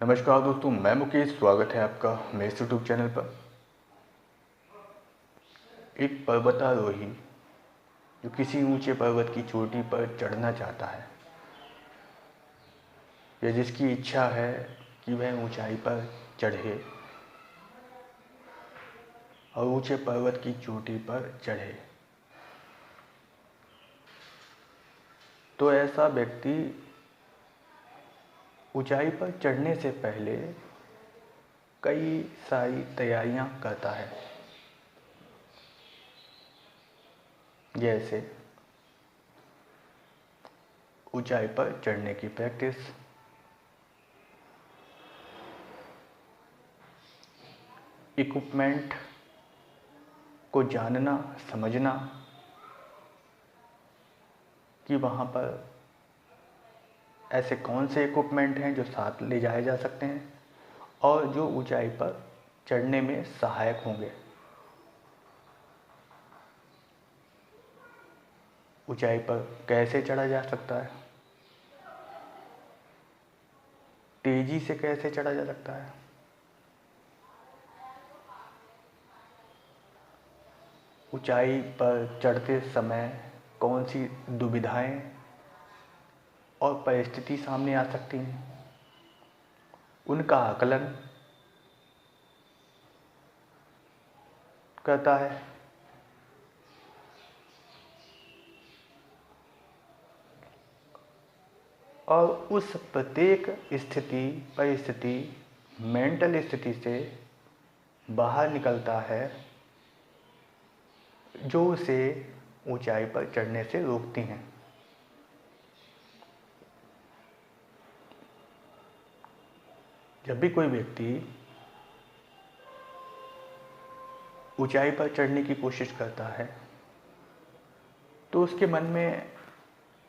नमस्कार दोस्तों, मैं मुकेश। स्वागत है आपका मेरे यूट्यूब चैनल पर। एक पर्वतारोही जो किसी ऊंचे पर्वत की चोटी पर चढ़ना चाहता है या जिसकी इच्छा है कि वह ऊंचाई पर चढ़े और ऊंचे पर्वत की चोटी पर चढ़े, तो ऐसा व्यक्ति ऊंचाई पर चढ़ने से पहले कई सारी तैयारियां करता है। जैसे ऊंचाई पर चढ़ने की प्रैक्टिस, इक्विपमेंट को जानना समझना कि वहाँ पर ऐसे कौन से इक्विपमेंट हैं जो साथ ले जाए जा सकते हैं और जो ऊंचाई पर चढ़ने में सहायक होंगे। ऊंचाई पर कैसे चढ़ा जा सकता है, तेजी से कैसे चढ़ा जा सकता है, ऊंचाई पर चढ़ते समय कौन सी दुविधाएं और परिस्थिति सामने आ सकती हैं, उनका आकलन करता है। और उस प्रत्येक परिस्थिति मेंटल स्थिति से बाहर निकलता है जो उसे ऊंचाई पर चढ़ने से रोकती हैं। जब भी कोई व्यक्ति ऊंचाई पर चढ़ने की कोशिश करता है तो उसके मन में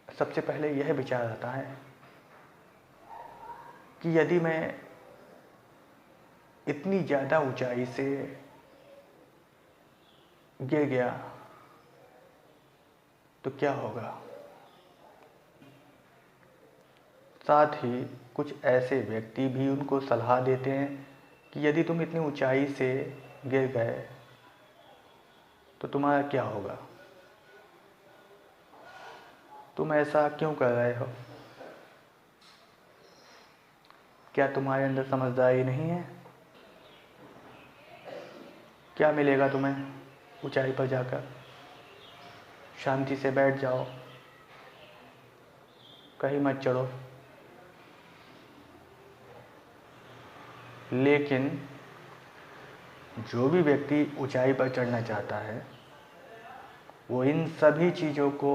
सबसे पहले यह विचार आता है कि यदि मैं इतनी ज़्यादा ऊंचाई से गिर गया तो क्या होगा। साथ ही कुछ ऐसे व्यक्ति भी उनको सलाह देते हैं कि यदि तुम इतनी ऊंचाई से गिर गए तो तुम्हारा क्या होगा, तुम ऐसा क्यों कर रहे हो, क्या तुम्हारे अंदर समझदारी नहीं है, क्या मिलेगा तुम्हें ऊंचाई पर जाकर, शांति से बैठ जाओ, कहीं मत चढ़ो। लेकिन जो भी व्यक्ति ऊंचाई पर चढ़ना चाहता है वो इन सभी चीज़ों को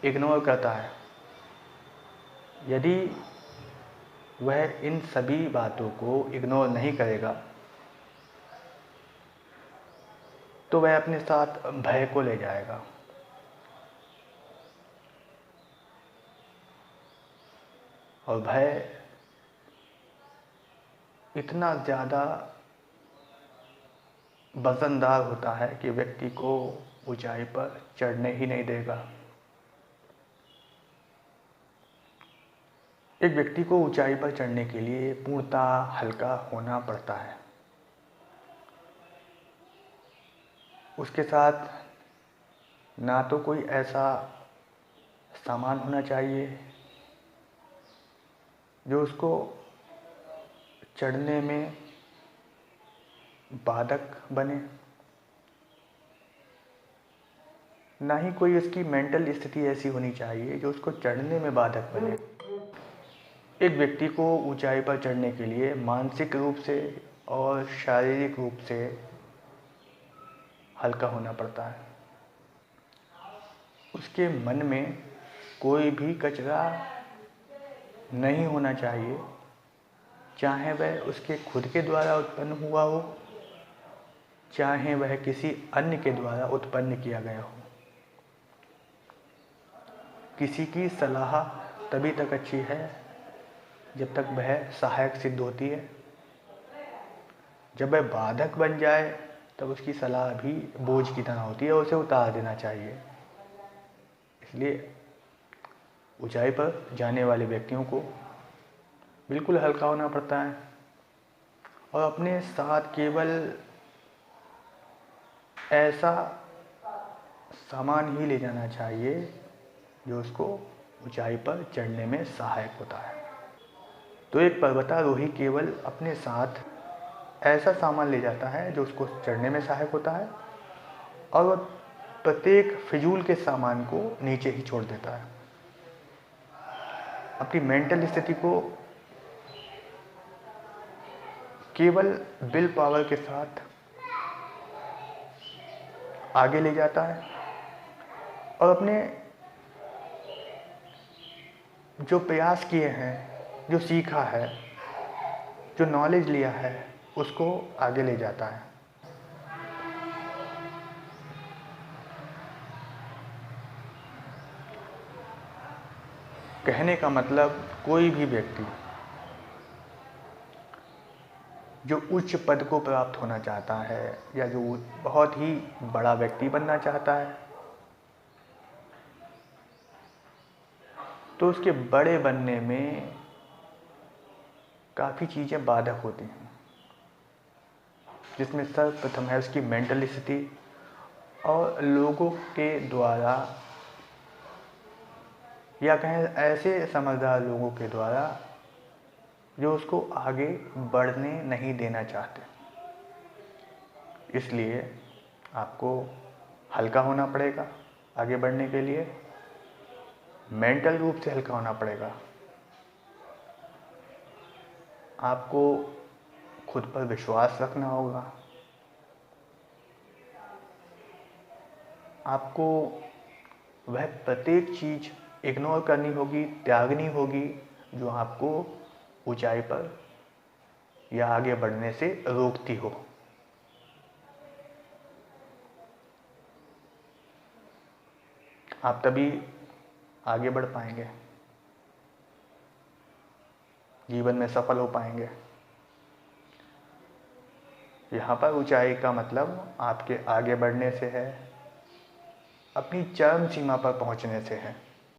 इग्नोर करता है। यदि वह इन सभी बातों को इग्नोर नहीं करेगा तो वह अपने साथ भय को ले जाएगा। और भय इतना ज़्यादा वज़नदार होता है कि व्यक्ति को ऊंचाई पर चढ़ने ही नहीं देगा। एक व्यक्ति को ऊंचाई पर चढ़ने के लिए पूर्णतः हल्का होना पड़ता है। उसके साथ ना तो कोई ऐसा सामान होना चाहिए जो उसको चढ़ने में बाधक बने, ना ही कोई उसकी मेंटल स्थिति ऐसी होनी चाहिए जो उसको चढ़ने में बाधक बने। एक व्यक्ति को ऊंचाई पर चढ़ने के लिए मानसिक रूप से और शारीरिक रूप से हल्का होना पड़ता है। उसके मन में कोई भी कचरा नहीं होना चाहिए, चाहे वह उसके खुद के द्वारा उत्पन्न हुआ हो, चाहे वह किसी अन्य के द्वारा उत्पन्न किया गया हो। किसी की सलाह तभी तक अच्छी है जब तक वह सहायक सिद्ध होती है। जब वह बाधक बन जाए तब उसकी सलाह भी बोझ की तरह होती है, उसे उतार देना चाहिए। इसलिए ऊंचाई पर जाने वाले व्यक्तियों को बिल्कुल हल्का होना पड़ता है और अपने साथ केवल ऐसा सामान ही ले जाना चाहिए जो उसको ऊंचाई पर चढ़ने में सहायक होता है। तो एक पर्वतारोही केवल अपने साथ ऐसा सामान ले जाता है जो उसको चढ़ने में सहायक होता है और वह प्रत्येक फिजूल के सामान को नीचे ही छोड़ देता है। अपनी मेंटल स्थिति को केवल विल पावर के साथ आगे ले जाता है और अपने जो प्रयास किए हैं, जो सीखा है, जो नॉलेज लिया है, उसको आगे ले जाता है। कहने का मतलब कोई भी व्यक्ति जो उच्च पद को प्राप्त होना चाहता है या जो बहुत ही बड़ा व्यक्ति बनना चाहता है, तो उसके बड़े बनने में काफ़ी चीज़ें बाधक होती हैं, जिसमें सर्वप्रथम है उसकी मेंटल स्थिति और लोगों के द्वारा या कहें ऐसे समझदार लोगों के द्वारा जो उसको आगे बढ़ने नहीं देना चाहते। इसलिए आपको हल्का होना पड़ेगा आगे बढ़ने के लिए, मेंटल रूप से हल्का होना पड़ेगा। आपको खुद पर विश्वास रखना होगा। आपको वह प्रत्येक चीज़ इग्नोर करनी होगी, त्यागनी होगी जो आपको ऊंचाई पर या आगे बढ़ने से रोकती हो। आप तभी आगे बढ़ पाएंगे, जीवन में सफल हो पाएंगे। यहाँ पर ऊंचाई का मतलब आपके आगे बढ़ने से है, अपनी चरम सीमा पर पहुँचने से है।